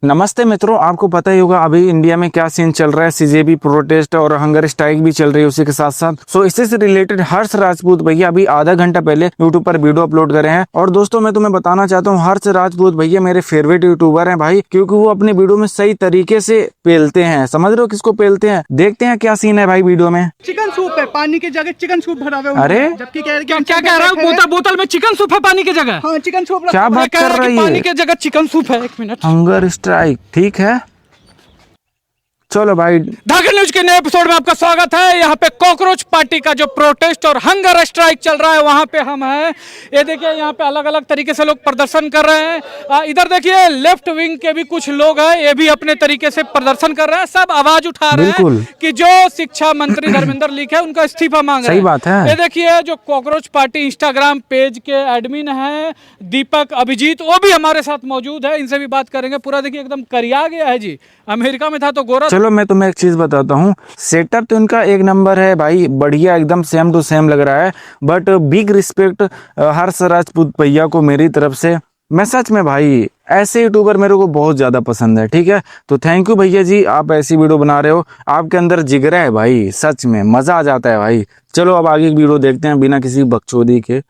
नमस्ते मित्रों, आपको पता ही होगा अभी इंडिया में क्या सीन चल रहा है। सीजेबी प्रोटेस्ट और हंगर स्ट्राइक भी चल रही है उसी के साथ साथ। सो इससे से रिलेटेड हर्ष राजपूत भैया अभी आधा घंटा पहले यूट्यूब पर वीडियो अपलोड करे हैं। और दोस्तों मैं तुम्हें बताना चाहता हूँ, हर्ष राजपूत भैया मेरे फेवरेट यूट्यूबर हैं भाई, क्योंकि वो अपने वीडियो में सही तरीके से पेलते हैं। समझ रहे हो किसको पेलते हैं? देखते हैं क्या सीन है भाई वीडियो में। चिकन सूप है, पानी की जगह चिकन सूप भरा हुआ है। अरे जबकि कह रहे क्या कह रहा है? बोतल में चिकन सूप है पानी की जगह। हाँ चिकन सूप क्या बात कह कर रहा है रही कि पानी है? की जगह चिकन सूप है। एक मिनट, हंगर स्ट्राइक ठीक है, चलो भाई। धाकड़ न्यूज के नए एपिसोड में आपका स्वागत है। यहाँ पे कॉकरोच पार्टी का जो प्रोटेस्ट और हंगर स्ट्राइक चल रहा है वहाँ पे हम हैं। ये देखिए यहाँ पे अलग अलग तरीके से लोग प्रदर्शन कर रहे हैं। इधर देखिए लेफ्ट विंग के भी कुछ लोग हैं, ये भी अपने तरीके से प्रदर्शन कर रहे हैं। सब आवाज उठा रहे हैं कि जो शिक्षा मंत्री धर्मेंद्र लीक है उनका इस्तीफा मांग रहे हैं। सही बात है। ये देखिए जो कॉकरोच पार्टी इंस्टाग्राम पेज के एडमिन है दीपक अभिजीत, वो भी हमारे साथ मौजूद है। इनसे भी बात करेंगे। पूरा देखिए एकदम करिया गया है जी। अमेरिका में था तो गोरा। चलो मैं तुम्हें एक चीज बताता हूँ, सेटअप तो इनका एक नंबर है भाई, बढ़िया एकदम सेम टू सेम लग रहा है। बट बिग रिस्पेक्ट हर्ष राजपूत भैया को मेरी तरफ से। मैं सच में भाई ऐसे यूट्यूबर मेरे को बहुत ज्यादा पसंद है, ठीक है। तो थैंक यू भैया जी, आप ऐसी वीडियो बना रहे हो, आपके अंदर जिगरा है भाई, सच में मजा आ जाता है भाई। चलो अब आगे की वीडियो देखते हैं बिना किसी बकचोदी के।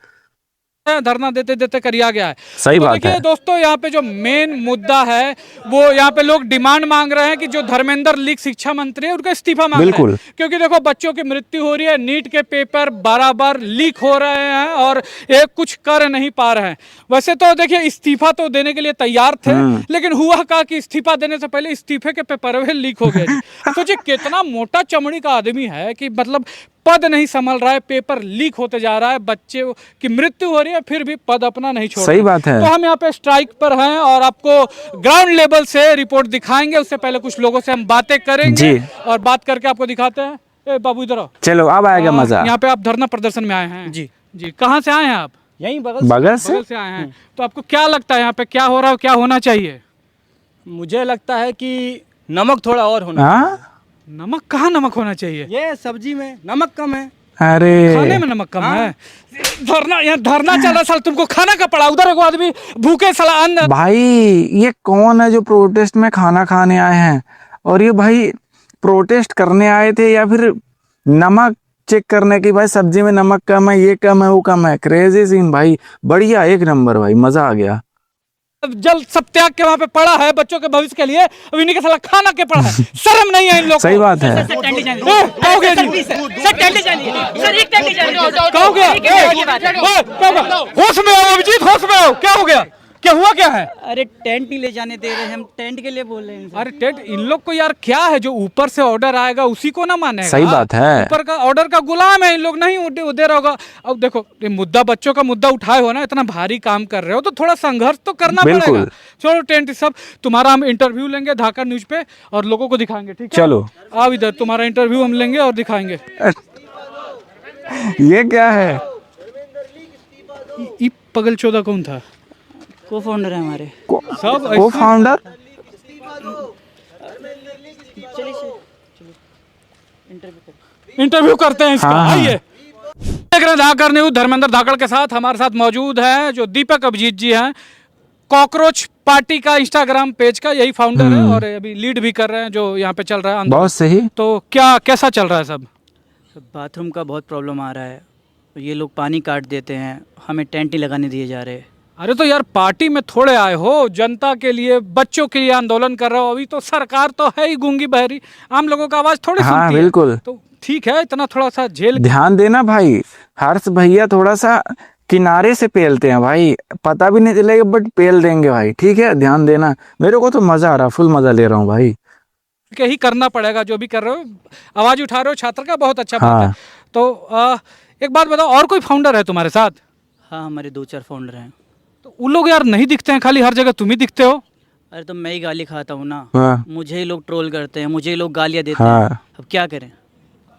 धरना देते देते करिया गया है। सही तो बात है दोस्तों, यहाँ पे जो मेन मुद्दा है वो यहाँ पे लोग डिमांड मांग रहे हैं कि जो धर्मेंद्र लीक शिक्षा मंत्री है उनका इस्तीफा मांग रहे हैं। क्योंकि देखो बच्चों की मृत्यु हो रही है, नीट के पेपर बराबर लीक हो रहे हैं और ये कुछ कर नहीं पा रहे हैं। वैसे तो देखिए इस्तीफा तो देने के लिए तैयार थे, लेकिन हुआ कहा कि इस्तीफा देने से पहले इस्तीफे के पेपर लीक हो गए। सोचिए कितना मोटा चमड़ी का आदमी है कि मतलब पद नहीं संभल रहा है, पेपर लीक होते जा रहा है, बच्चे की मृत्यु हो रही है, फिर भी पद अपना नहीं छोड़। सही बात है। तो हम यहाँ पे स्ट्राइक पर हैं और आपको ग्राउंड लेवल से रिपोर्ट दिखाएंगे। उससे पहले कुछ लोगों से हम बातें करेंगे और बात करके आपको दिखाते हैं। ए बाबू इधर आओ। चलो अब आएगा मजा। यहाँ पे आप धरना प्रदर्शन में आए हैं जी। जी कहाँ से आए हैं आप? यहीं बगल से आए हैं। तो आपको क्या लगता है यहाँ पे क्या हो रहा है, क्या होना चाहिए? मुझे लगता है कि नमक थोड़ा और होना। नमक कहाँ नमक होना चाहिए? ये सब्जी में नमक कम है। अरे खाने में नमक कम है। धरना यहाँ धरना चल रहा, साल तुमको खाना का पड़ा। उधर एक आदमी भूखे साला अन्न। भाई ये कौन है जो प्रोटेस्ट में खाना खाने आए हैं? और ये भाई प्रोटेस्ट करने आए थे या फिर नमक चेक करने की? भाई सब्जी में नमक कम है, ये कम है, वो कम है। क्रेजी सीन भाई, बढ़िया एक नंबर भाई, मजा आ गया। जल सब त्याग के वहाँ पे पड़ा है बच्चों के भविष्य के लिए, अब इन्हीं के साला खाना के पड़ा है। शर्म नहीं है इन लोगों को। सही बात है। होश में आओ अभिजीत, होश में आओ। क्या हो गया? क्या हुआ? क्या है? अरे टेंट नहीं ले जाने दे रहे, हम टेंट के लिए बोल रहे हैं। अरे टेंट इन लोग को यार क्या है, जो ऊपर से ऑर्डर आएगा उसी को ना मानेगा। सही बात है। ऊपर का ऑर्डर का गुलाम है, इन लोग नहीं दे रहा होगा। अब देखो ये मुद्दा, बच्चों का मुद्दा उठाए हो ना, इतना भारी काम कर रहे हो तो थोड़ा संघर्ष तो करना पड़ेगा। चलो टेंट सब तुम्हारा हम इंटरव्यू लेंगे धाकड़ न्यूज पे और लोगों को दिखाएंगे, ठीक है? चलो आओ इधर, तुम्हारा इंटरव्यू हम लेंगे और दिखाएंगे। ये क्या है? ये पगल चौदह कौन था? को फाउंडर है हमारे। सब को फाउंडर। इंटरव्यू करते हैं इसका। हाँ। आइए देख रहे हैं धाकड़ न्यूज। धर्मेंद्र धाकड़ के साथ हमारे साथ मौजूद है जो दीपक अभिजीत जी हैं, कॉकरोच पार्टी का इंस्टाग्राम पेज का यही फाउंडर है और अभी लीड भी कर रहे हैं जो यहाँ पे चल रहा है। बहुत सही। तो क्या कैसा चल रहा है सब? बाथरूम का बहुत प्रॉब्लम आ रहा है, ये लोग पानी काट देते हैं, हमें टेंट ही लगाने दिए जा रहे हैं। अरे तो यार पार्टी में थोड़े आए हो, जनता के लिए बच्चों के लिए आंदोलन कर रहे हो। अभी तो सरकार तो है ही गूंगी बहरी, आम लोगों का आवाज थोड़ी सुनती है। बिल्कुल। तो ठीक है, इतना थोड़ा सा झेल ध्यान देना भाई। हर्ष भैया थोड़ा सा किनारे से पेलते हैं भाई, पता भी नहीं चलेगा बट पेल देंगे भाई, ठीक है? ध्यान देना। मेरे को तो मजा आ रहा, फुल मजा ले रहा हूँ भाई। के ही करना पड़ेगा जो भी कर रहे हो। आवाज उठा रहे हो छात्र का, बहुत अच्छा बात है। तो एक बात बताओ, और कोई फाउंडर है तुम्हारे साथ? हाँ हमारे 2-4 फाउंडर हैं। तो उन लोग यार नहीं दिखते हैं, खाली हर जगह तुम ही दिखते हो। अरे तो मैं ही गाली खाता हूँ ना, मुझे ही लोग ट्रोल करते हैं, मुझे ही लोग गालियाँ देते हैं। अब क्या करें?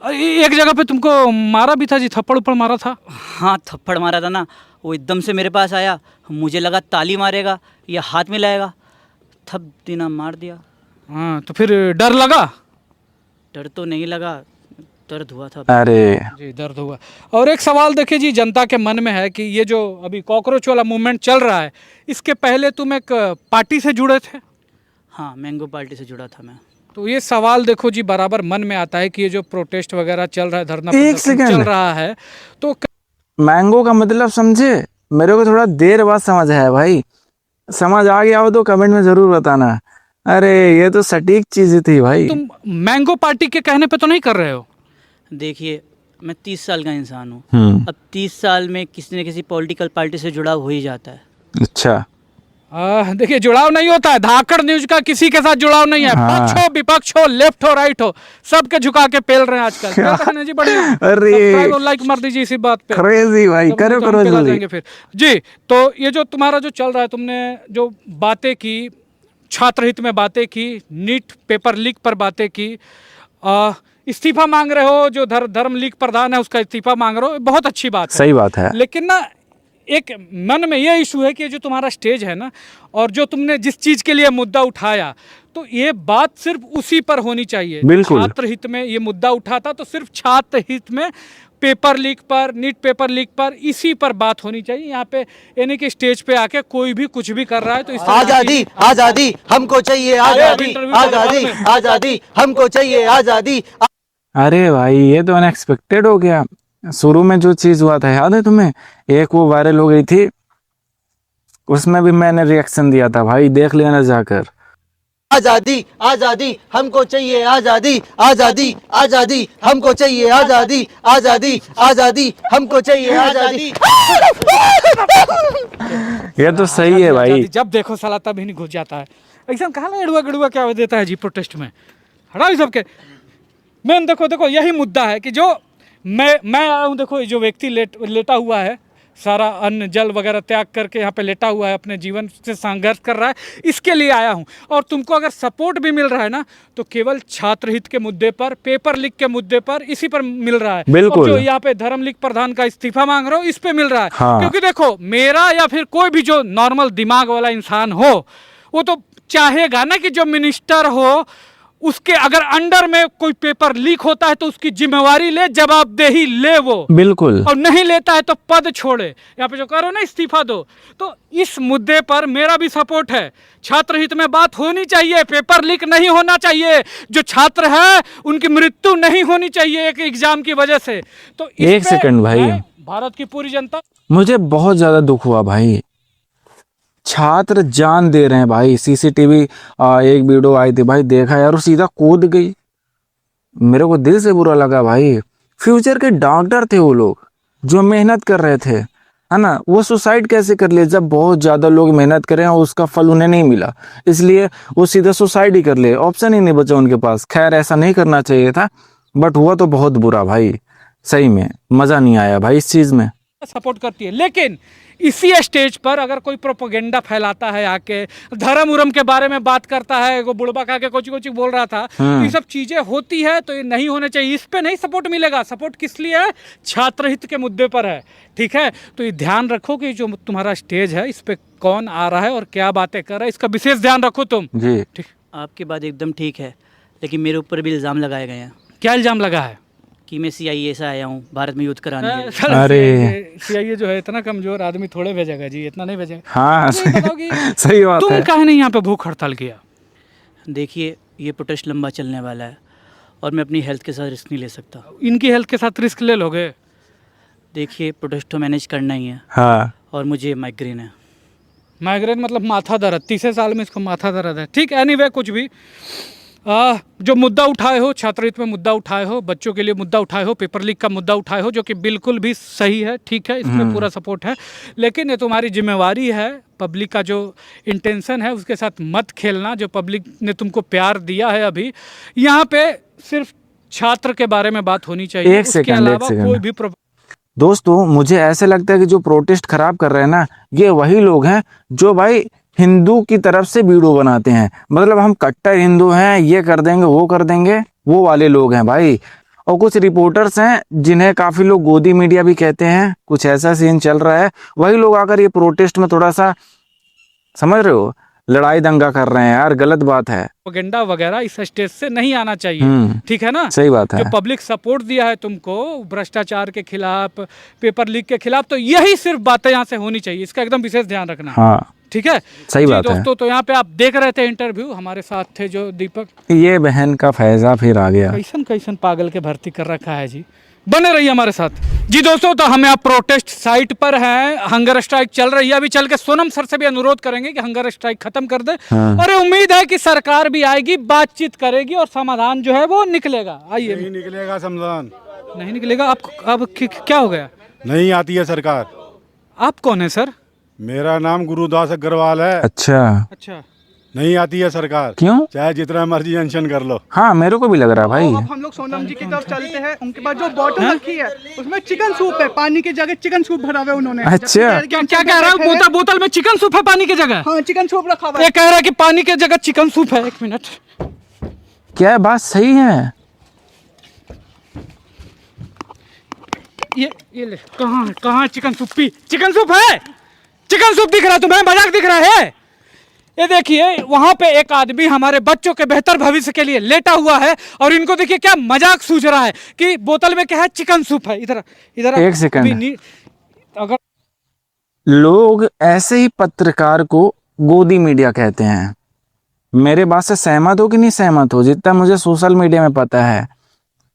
एक जगह पे तुमको मारा भी था जी, थप्पड़ उप्पड़ मारा था। हाँ थप्पड़ मारा था ना, वो एकदम से मेरे पास आया, मुझे लगा ताली मारेगा या हाथ मिलाएगा, थप देना मार दिया। हाँ तो फिर डर लगा? डर तो नहीं लगा, दर्द हुआ था। अरे जी दर्द हुआ। और एक सवाल देखिए जी, जनता के मन में है कि ये जो अभी कॉकरोच वाला मूवमेंट चल रहा है, इसके पहले तुम एक पार्टी से जुड़े थे? हाँ, मैंगो पार्टी से जुड़ा था मैं। तो ये सवाल देखो जी बराबर मन में आता है कि ये जो प्रोटेस्ट वगैरह चल रहा है, धरना एक प्रदर्शन सेकंड। चल रहा है, तो मैंगो का मतलब समझे? मेरे को थोड़ा देर बाद समझ आया भाई। समझ आ गया हो तो कमेंट में जरूर बताना। अरे ये तो सटीक चीज थी भाई। तुम मैंगो पार्टी के कहने पे तो नहीं कर रहे हो? देखिए, मैं 30 साल का इंसान हूँ। हम्म। अब 30 साल में किसी न किसी पॉलिटिकल पार्टी से जुड़ाव हो ही जाता है। अच्छा। देखिए, जुड़ाव नहीं होता है, धाकड़ न्यूज का किसी के साथ जुड़ाव नहीं है। हाँ। पक्ष हो, विपक्ष हो, लेफ्ट हो, राइट हो, सबके झुका के पेल रहे हैं आजकल। क्या कहना जी? बढ़िया। अरे सब्सक्राइब और लाइक मार दीजिए इसी बात पे। क्रेजी भाई, तब करो तो हम करो पेला जल्दी। जाएंगे फिर जी। तो ये जो तुम्हारा जो चल रहा है, तुमने जो बातें की, छात्र हित में बातें की, नीट पेपर लीक पर बातें की, इस्तीफा मांग रहे हो, जो धर्म लीग प्रधान है उसका इस्तीफा मांग रहे हो, बहुत अच्छी बात है। सही बात है। लेकिन ना एक मन में ये इशू है कि जो तुम्हारा स्टेज है ना, और जो तुमने जिस चीज के लिए मुद्दा उठाया, तो ये बात सिर्फ उसी पर होनी चाहिए। बिल्कुल। छात्र हित में ये मुद्दा उठा था, तो सिर्फ छात्र हित में पेपर लीक पर, नीट पेपर लीक पर, इसी पर बात होनी चाहिए। यहाँ पे यानी कि स्टेज पे आके कोई भी कुछ भी कर रहा है तो इस तरह आजादी आजादी हमको चाहिए, आजादी आजादी आजादी हमको चाहिए, आजादी। अरे भाई ये तो अनएक्सपेक्टेड हो गया। शुरू में जो चीज हुआ था याद है तुम्हें? एक वो वायरल हो गई थी, उसमें भी मैंने रिएक्शन दिया था भाई, देख लेना जाकर। आजादी आजादी हमको चाहिए, आजादी आजादी आजादी हमको चाहिए, आजादी आजादी आजादी हमको चाहिए, आजादी। ये तो सही है भाई। जब देखो साला तब ही नहीं घुस जाता है। एकदम कहाँ लड़ुआ गड़ुआ क्या देता है जी प्रोटेस्ट में? हटाओ सबके। मैं देखो यही मुद्दा है कि जो मैं आया हूँ, देखो ये जो व्यक्ति लेटा हुआ है, सारा अन्न जल वगैरह त्याग करके यहाँ पे लेटा हुआ है, अपने जीवन से संघर्ष कर रहा है, इसके लिए आया हूँ। और तुमको अगर सपोर्ट भी मिल रहा है ना, तो केवल छात्र हित के मुद्दे पर, पेपर लीक के मुद्दे पर, इसी पर मिल रहा है। बिल्कुल। और जो यहाँ पे धर्म लीग प्रधान का इस्तीफा मांग रहे हो, इस पे मिल रहा है। हाँ। क्योंकि देखो, मेरा या फिर कोई भी जो नॉर्मल दिमाग वाला इंसान हो, वो तो चाहेगा ना कि जो मिनिस्टर हो उसके अगर अंडर में कोई पेपर लीक होता है तो उसकी जिम्मेवारी ले, जवाबदेही ले वो। बिल्कुल। और नहीं लेता है तो पद छोड़े। यहाँ पे जो करो ना, इस्तीफा दो। तो इस मुद्दे पर मेरा भी सपोर्ट है। छात्र हित में बात होनी चाहिए, पेपर लीक नहीं होना चाहिए, जो छात्र है उनकी मृत्यु नहीं होनी चाहिए एक एग्जाम की वजह से। तो एक सेकंड भाई, भारत की पूरी जनता, मुझे बहुत ज्यादा दुख हुआ भाई। छात्र जान दे रहे हैं भाई। सीसीटीवी एक वीडियो आई थी भाई, देखा यार, वो सीधा कूद गई। मेरे को दिल से बुरा लगा भाई। फ्यूचर के डॉक्टर थे वो लोग, जो मेहनत कर रहे थे, है ना। वो सुसाइड कैसे कर लिए जब बहुत ज्यादा लोग मेहनत करें और उसका फल उन्हें नहीं मिला? इसलिए वो सीधा सुसाइड ही कर लिए, ऑप्शन ही नहीं बचा उनके पास। खैर ऐसा नहीं करना चाहिए था, बट हुआ तो बहुत बुरा भाई। सही में मजा नहीं आया भाई इस चीज में। सपोर्ट करती है। लेकिन इसी स्टेज पर अगर कोई प्रोपोगेंडा फैलाता है, आके धर्म उरम के बारे में बात करता है, वो बुढ़बा खा के कोची बोल रहा था, तो ये सब चीजें होती है, तो ये नहीं होने चाहिए। इस पे नहीं सपोर्ट मिलेगा। सपोर्ट किस लिए है? छात्र हित के मुद्दे पर है। ठीक है, तो ये ध्यान रखो कि जो तुम्हारा स्टेज है, इस पे कौन आ रहा है और क्या बातें कर रहा है, इसका विशेष ध्यान रखो तुम जी। ठीक। आपकी बात एकदम ठीक है, लेकिन मेरे ऊपर भी इल्ज़ाम लगाए गए हैं क्या इल्जाम लगा है? कि मैं CIA से आया हूँ भारत में युद्ध कराने के लिए। अरे। CIA जो है इतना कमजोर आदमी थोड़े भेजेगा जी, इतना नहीं भेजेगा। हाँ तो ये बताओ कि सही बात तुम है। काहे नहीं यहाँ पे भूख हड़ताल किया? देखिए, ये प्रोटेस्ट लंबा चलने वाला है और मैं अपनी हेल्थ के साथ रिस्क नहीं ले सकता। इनकी हेल्थ के साथ रिस्क ले लोगे? देखिए, प्रोटेस्ट तो मैनेज करना ही है हाँ। और मुझे माइग्रेन है। माइग्रेन मतलब माथा दर्द, 30 साल में इसको माथा दर्द है। ठीक, एनीवे कुछ भी। जो मुद्दा उठाए हो, छात्र हित में मुद्दा उठाए हो, बच्चों के लिए मुद्दा उठाए हो, पेपर लीक का मुद्दा उठाए हो, जो कि बिल्कुल भी सही है, ठीक है, इसमें पूरा सपोर्ट है। लेकिन ये तुम्हारी जिम्मेवारी है, पब्लिक का जो इंटेंशन है उसके साथ मत खेलना। जो पब्लिक ने तुमको प्यार दिया है, अभी यहाँ पे सिर्फ छात्र के बारे में बात होनी चाहिए। एक उसके सेकंड, अलावा एक सेकंड। कोई भी दोस्तों मुझे ऐसे लगता है कि जो प्रोटेस्ट खराब कर रहे हैं ना, ये वही लोग हैं जो भाई हिंदू की तरफ से वीडियो बनाते हैं। मतलब हम कट्टर हिंदू हैं, ये कर देंगे वो कर देंगे, वो वाले लोग हैं भाई। और कुछ रिपोर्टर्स हैं जिन्हें काफी लोग गोदी मीडिया भी कहते हैं। कुछ ऐसा सीन चल रहा है, वही लोग आकर ये प्रोटेस्ट में थोड़ा सा, समझ रहे हो, लड़ाई दंगा कर रहे हैं यार। गलत बात है। प्रोपेगेंडा वगैरह इस स्टेज से नहीं आना चाहिए। ठीक है ना? सही बात है। जो पब्लिक सपोर्ट दिया है तुमको भ्रष्टाचार के खिलाफ, पेपर लीक के खिलाफ, तो यही सिर्फ बातें यहाँ से होनी चाहिए। इसका एकदम विशेष ध्यान रखना। हाँ ठीक है। सही जी बात है। दोस्तों, तो यहाँ पे आप देख रहे थे इंटरव्यू, हमारे साथ थे जो दीपक। ये बहन का फैजा फिर आ गया। कैसन कैसन पागल के भर्ती कर रखा है जी। बने रहिए हमारे साथ। जी दोस्तों, तो हम यहाँ प्रोटेस्ट साइट पर हैं, हंगर स्ट्राइक चल रही है। अभी चल के सोनम सर से भी अनुरोध करेंगे कि हंगर स्ट्राइक खत्म कर दे। हाँ। और उम्मीद है कि सरकार भी आएगी, बातचीत करेगी और समाधान जो है वो निकलेगा। आइए। नहीं निकलेगा समाधान, नहीं निकलेगा। आप अब क्या हो गया? नहीं आती है सरकार। आप कौन है सर? मेरा नाम गुरुदास अग्रवाल है। अच्छा, अच्छा, नहीं आती है सरकार, क्यों? चाहे जितना मर्जी अनशन कर लो। हाँ, मेरे को भी लग रहा है भाई। अब हम लोग सोनम जी की तरफ चलते हैं। उनके पास जो बॉटल रखी है उसमें चिकन सूप है, पानी की जगह चिकन सूप भरा हुआ है उन्होंने। अच्छा। क्या कह रहा है? बोतल में चिकन सूप है पानी की जगह? हाँ, चिकन सूप रखा हुआ ये है। कह रहा है कि पानी की जगह चिकन सूप है। एक मिनट, क्या बात सही है? ये ले, कहाँ chicken soup? P, chicken soup है, चिकन सूप दिख रहा है तुम्हें? मजाक दिख रहा है? ये देखिए, वहां पे एक आदमी हमारे बच्चों के बेहतर भविष्य के लिए लेटा हुआ है और इनको देखिए क्या मजाक सूझ रहा है कि बोतल में क्या है? चिकन सूप है। इधर इधर एक सेकंड। अगर लोग ऐसे ही पत्रकार को गोदी मीडिया कहते हैं। मेरे बात से सहमत हो कि नहीं सहमत हो? जितना मुझे सोशल मीडिया में पता है।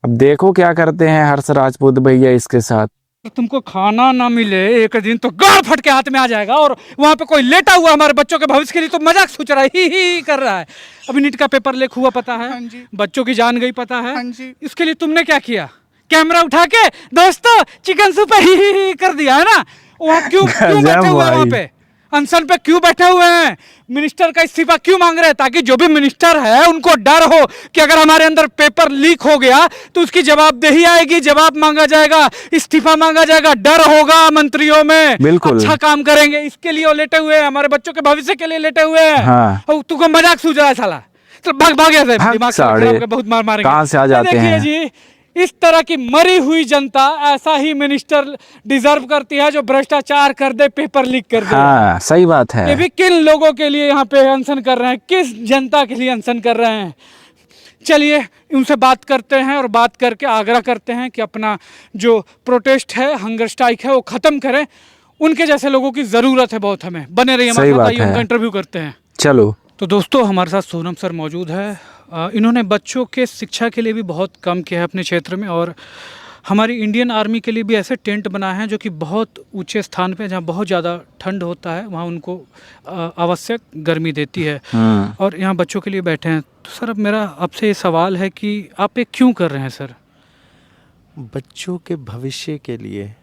अब देखो क्या करते हैं हर्ष राजपूत भैया इसके साथ। तुमको खाना ना मिले एक दिन तो गाड़ फट के हाथ में आ जाएगा। और वहां पे कोई लेटा हुआ हमारे बच्चों के भविष्य के लिए तो मजाक सोच रहा है, ही कर रहा है। अभी नीट का पेपर लीक हुआ पता है? हाँ जी। बच्चों की जान गई पता है? हाँ जी। इसके लिए तुमने क्या किया? कैमरा उठा के दोस्तों चिकन सूप ही कर दिया है ना? वहाँ क्यों बैठे हुए हैं? वहाँ पे अनशन पे क्यों बैठे हुए हैं? मिनिस्टर का इस्तीफा क्यों मांग रहे हैं? ताकि जो भी मिनिस्टर है उनको डर हो कि अगर हमारे अंदर पेपर लीक हो गया तो उसकी जवाबदेही आएगी, जवाब मांगा जाएगा, इस्तीफा मांगा जाएगा, डर होगा मंत्रियों में। बिल्कुल। अच्छा काम करेंगे, इसके लिए वो लेटे हुए हैं, हमारे बच्चों के भविष्य के लिए लेटे हुए हैं। हाँ। और तुमको मजाक सूझ रहा है साला? तो भाग ऐसे दिमाग साढ़े खराब करके बहुत मार मारेंगे। कहाँ से आ जाते देखिए हैं? जी, इस तरह की मरी हुई जनता ऐसा ही मिनिस्टर डिजर्व करती है जो भ्रष्टाचार कर दे, पेपर लीक कर दे। हाँ, सही बात ये है। भी किन लोगों के लिए यहाँ पे अनशन कर रहे हैं? किस जनता के लिए अनशन कर रहे हैं? चलिए उनसे बात करते हैं और बात करके आग्रह करते हैं कि अपना जो प्रोटेस्ट है, हंगर स्ट्राइक है, वो खत्म करें। उनके जैसे लोगों की जरूरत है बहुत हमें। बने रहिए हमारे सही साथ। बात आइए उनका है। इंटरव्यू करते हैं। चलो। तो दोस्तों, हमारे साथ सोनम सर मौजूद है। इन्होंने बच्चों के शिक्षा के लिए भी बहुत काम किया है अपने क्षेत्र में। और हमारी इंडियन आर्मी के लिए भी ऐसे टेंट बनाए हैं जो कि बहुत ऊंचे स्थान पे, जहाँ बहुत ज़्यादा ठंड होता है, वहाँ उनको आवश्यक गर्मी देती है। और यहाँ बच्चों के लिए बैठे हैं। तो सर, अब मेरा आपसे ये सवाल है कि आप ये क्यों कर रहे हैं सर? बच्चों के भविष्य के लिए।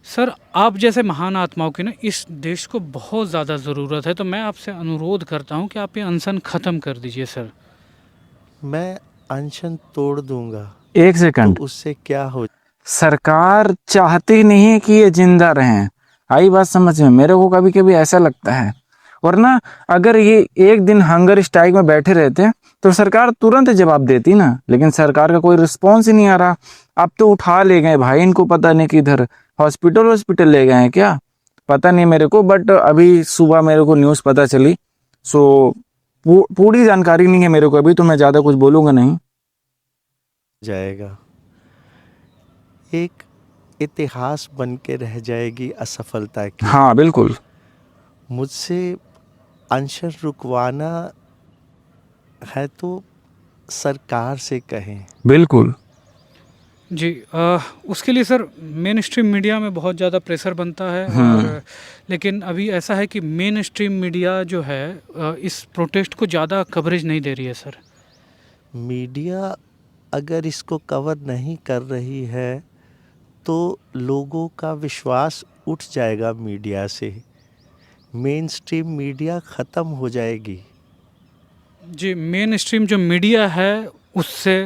सर, आप जैसे महान आत्माओं की ना इस देश को बहुत ज़्यादा ज़रूरत है। तो मैं आपसे अनुरोध करता हूँ कि आप ये अनशन ख़त्म कर दीजिए सर। मैं अनशन तोड़ दूंगा एक सेकंड। तो उससे क्या हो? सरकार चाहती नहीं है कि ये जिंदा रहें। आई बात समझ में? मेरे को कभी कभी ऐसा लगता है। वरना अगर ये एक दिन हंगर स्ट्राइक में बैठे रहते तो सरकार तुरंत जवाब देती ना। लेकिन सरकार का कोई रिस्पॉन्स ही नहीं आ रहा। अब तो उठा ले गए भाई इनको, पता नहीं किधर हॉस्पिटल ले गए हैं क्या, पता नहीं मेरे को। बट अभी सुबह मेरे को न्यूज़ पता चली। सो पूरी जानकारी नहीं है मेरे को अभी, तो मैं ज़्यादा कुछ बोलूँगा नहीं। जाएगा, एक इतिहास बन के रह जाएगी असफलता की। हाँ बिल्कुल। मुझसे अनशन रुकवाना है तो सरकार से कहें। बिल्कुल जी। उसके लिए सर मेन स्ट्रीम मीडिया में बहुत ज़्यादा प्रेशर बनता है। और लेकिन अभी ऐसा है कि मेन स्ट्रीम मीडिया जो है इस प्रोटेस्ट को ज़्यादा कवरेज नहीं दे रही है सर। मीडिया अगर इसको कवर नहीं कर रही है तो लोगों का विश्वास उठ जाएगा मीडिया से। मेन स्ट्रीम मीडिया ख़त्म हो जाएगी। जी, मेन स्ट्रीम जो मीडिया है उससे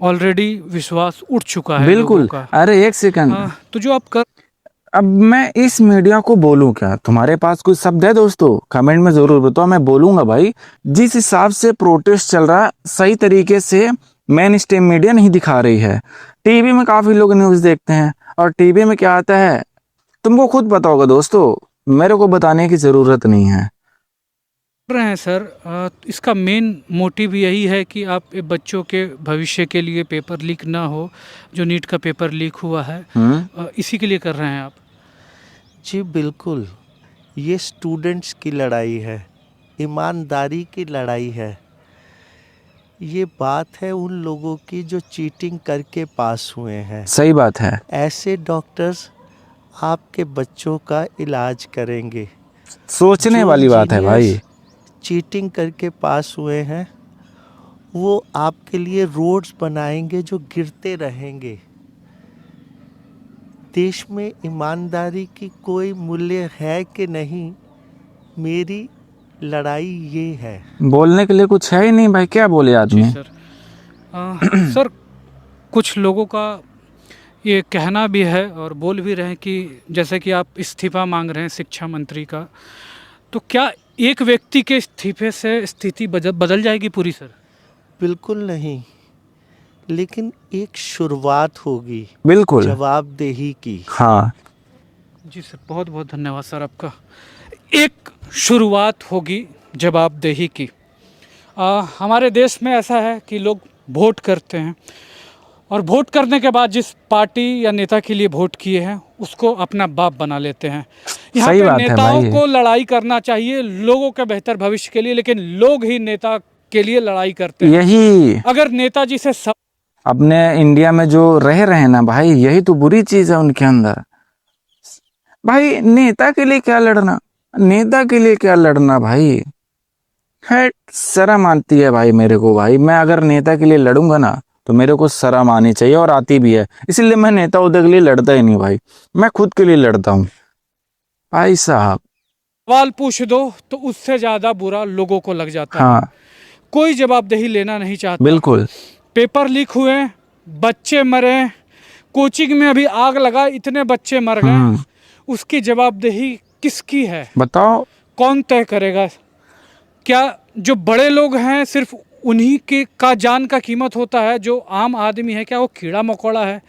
ऑलरेडी विश्वास उठ चुका है बिल्कुल। लोगों का। अरे एक सेकंड। तो जो आप कर, अब मैं इस मीडिया को बोलूं क्या? तुम्हारे पास कुछ शब्द है दोस्तों? कमेंट में जरूर बताओ, मैं बोलूंगा भाई। जिस हिसाब से प्रोटेस्ट चल रहा है सही तरीके से मेन स्ट्रीम मीडिया नहीं दिखा रही है। टीवी में काफी लोग न्यूज़ देखते हैं और टीवी में क्या आता है तुमको खुद पता होगा दोस्तों, मेरे को बताने की जरूरत नहीं है। रहे हैं सर, इसका मेन मोटिव यही है कि आप बच्चों के भविष्य के लिए पेपर लीक ना हो। जो नीट का पेपर लीक हुआ है इसी के लिए कर रहे हैं आप? जी बिल्कुल। ये स्टूडेंट्स की लड़ाई है, ईमानदारी की लड़ाई है। ये बात है उन लोगों की जो चीटिंग करके पास हुए हैं। सही बात है। ऐसे डॉक्टर्स आपके बच्चों का इलाज करेंगे। सोचने जो वाली बात है भाई। इंजीनियर्स चीटिंग करके पास हुए हैं वो आपके लिए रोड्स बनाएंगे जो गिरते रहेंगे। देश में ईमानदारी की कोई मूल्य है कि नहीं, मेरी लड़ाई ये है। बोलने के लिए कुछ है ही नहीं भाई, क्या बोले आदमी। सर सर कुछ लोगों का ये कहना भी है और बोल भी रहे हैं कि जैसे कि आप इस्तीफा मांग रहे हैं शिक्षा मंत्री का, तो क्या एक व्यक्ति के इस्तीफे से स्थिति बदल जाएगी पूरी सर? बिल्कुल नहीं, लेकिन एक शुरुआत होगी बिल्कुल। जवाबदेही की। हाँ जी सर, बहुत बहुत धन्यवाद सर आपका। एक शुरुआत होगी जवाबदेही की। हमारे देश में ऐसा है कि लोग वोट करते हैं और वोट करने के बाद जिस पार्टी या नेता के लिए वोट किए हैं उसको अपना बाप बना लेते हैं। यहाँ सही पे बात है नेताओं भाई। को लड़ाई करना चाहिए लोगों के बेहतर भविष्य के लिए, लेकिन लोग ही नेता के लिए लड़ाई करते हैं। यही अगर नेताजी से सब अपने इंडिया में जो रह रहे हैं ना भाई, यही तो बुरी चीज है उनके अंदर। भाई नेता के लिए क्या लड़ना, नेता के लिए क्या लड़ना भाई, है शर्म आती है भाई मेरे को। भाई मैं अगर नेता के लिए लड़ूंगा ना तो मेरे को शर्म आनी चाहिए, और आती भी है। इसलिए मैं नेता उधर के लिए लड़ता ही नहीं भाई, मैं खुद के लिए लड़ता हूँ भाई साहब। सवाल पूछ दो तो उससे ज्यादा बुरा लोगों को लग जाता है। हाँ कोई जवाबदेही लेना नहीं चाहता। बिल्कुल। पेपर लीक हुए, बच्चे मरे, कोचिंग में अभी आग लगा, इतने बच्चे मर गए, उसकी जवाबदेही किसकी है? बताओ। कौन तय करेगा? क्या जो बड़े लोग हैं सिर्फ उन्हीं के का जान का कीमत होता है? जो आम आदमी है क्या वो कीड़ा मकोड़ा है?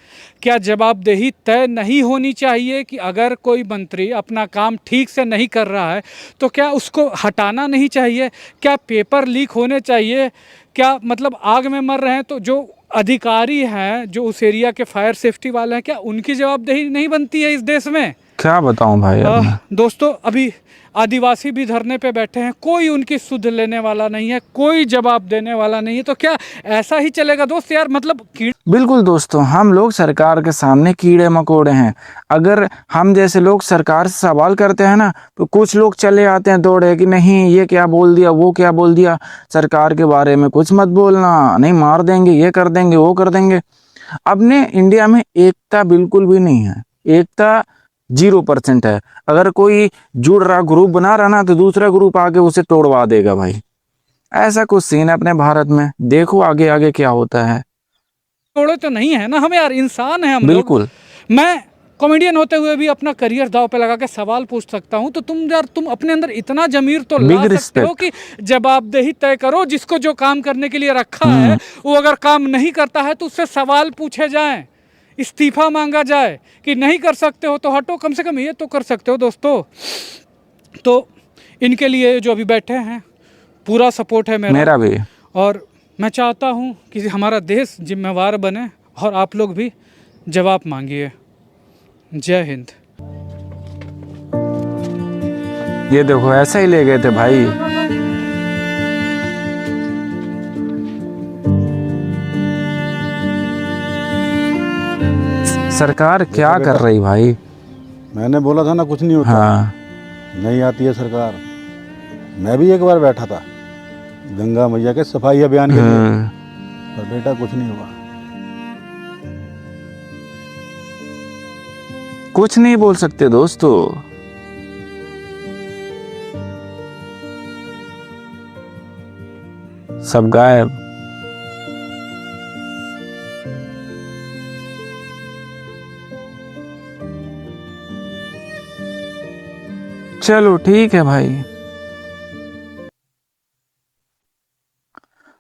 क्या जवाबदेही तय नहीं होनी चाहिए कि अगर कोई मंत्री अपना काम ठीक से नहीं कर रहा है तो क्या उसको हटाना नहीं चाहिए? क्या पेपर लीक होने चाहिए? क्या मतलब आग में मर रहे हैं तो जो अधिकारी हैं, जो उस एरिया के फायर सेफ्टी वाले हैं, क्या उनकी जवाबदेही नहीं बनती है इस देश में? क्या बताऊं भाई अब मैं। दोस्तों अभी आदिवासी भी धरने पे बैठे हैं, कोई उनकी सुध लेने वाला नहीं है, कोई जवाब देने वाला नहीं है। तो क्या ऐसा ही चलेगा दोस्त यार? मतलब बिल्कुल दोस्तों, हम लोग सरकार के सामने कीड़े मकोड़े हैं। अगर हम जैसे लोग सरकार से सवाल करते हैं ना तो कुछ लोग चले आते हैं दौड़े कि नहीं ये क्या बोल दिया, वो क्या बोल दिया, सरकार के बारे में कुछ मत बोलना, नहीं मार देंगे, ये कर देंगे, वो कर देंगे। अपने इंडिया में एकता बिल्कुल भी नहीं है, एकता 0% है। अगर कोई जुड़ रहा ग्रुप बना रहा ना तो दूसरा ग्रुप आके उसे तोड़वा देगा भाई। ऐसा कुछ सीन है अपने भारत में, देखो आगे आगे क्या होता है। तोड़े तो नहीं है ना हम यार, इंसान है हम लोग। बिल्कुल। मैं कॉमेडियन होते हुए भी अपना करियर दांव पे लगा के सवाल पूछ सकता हूं, तो तुम यार तुम अपने अंदर इतना जमीर तो ला सकते हो कि जवाबदेही तय करो। जिसको जो काम करने के लिए रखा है वो अगर काम नहीं करता है तो उससे सवाल पूछे जाएं, इस्तीफा मांगा जाए कि नहीं कर सकते हो तो हटो, कम से कम ये तो कर सकते हो दोस्तों। तो इनके लिए जो अभी बैठे हैं पूरा सपोर्ट है मेरा भी। और मैं चाहता हूं कि हमारा देश जिम्मेवार बने और आप लोग भी जवाब मांगिए। जय हिंद। ये देखो ऐसा ही ले गए थे भाई। सरकार क्या कर रही भाई? मैंने बोला था ना कुछ नहीं होता। हाँ नहीं आती है सरकार। मैं भी एक बार बैठा था गंगा मैया के सफाई अभियान के लिए, पर बेटा कुछ नहीं हुआ। कुछ नहीं बोल सकते दोस्तों। सब गायब। चलो ठीक है भाई।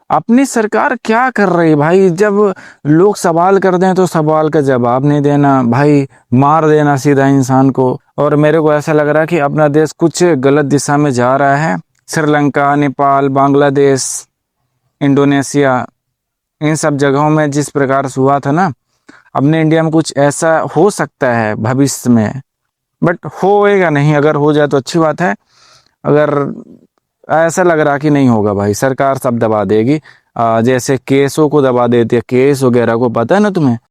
अपनी सरकार क्या कर रही है भाई? जब लोग सवाल कर दें तो सवाल का जवाब नहीं देना भाई, मार देना सीधा इंसान को। और मेरे को ऐसा लग रहा है कि अपना देश कुछ गलत दिशा में जा रहा है। श्रीलंका, नेपाल, बांग्लादेश, इंडोनेशिया, इन सब जगहों में जिस प्रकार से हुआ था ना, अपने इंडिया में कुछ ऐसा हो सकता है भविष्य में। बट होएगा नहीं, अगर हो जाए तो अच्छी बात है, अगर ऐसा लग रहा कि नहीं होगा भाई, सरकार सब दबा देगी। जैसे केसों को दबा देती है, केस वगैरह को, पता है ना तुम्हें।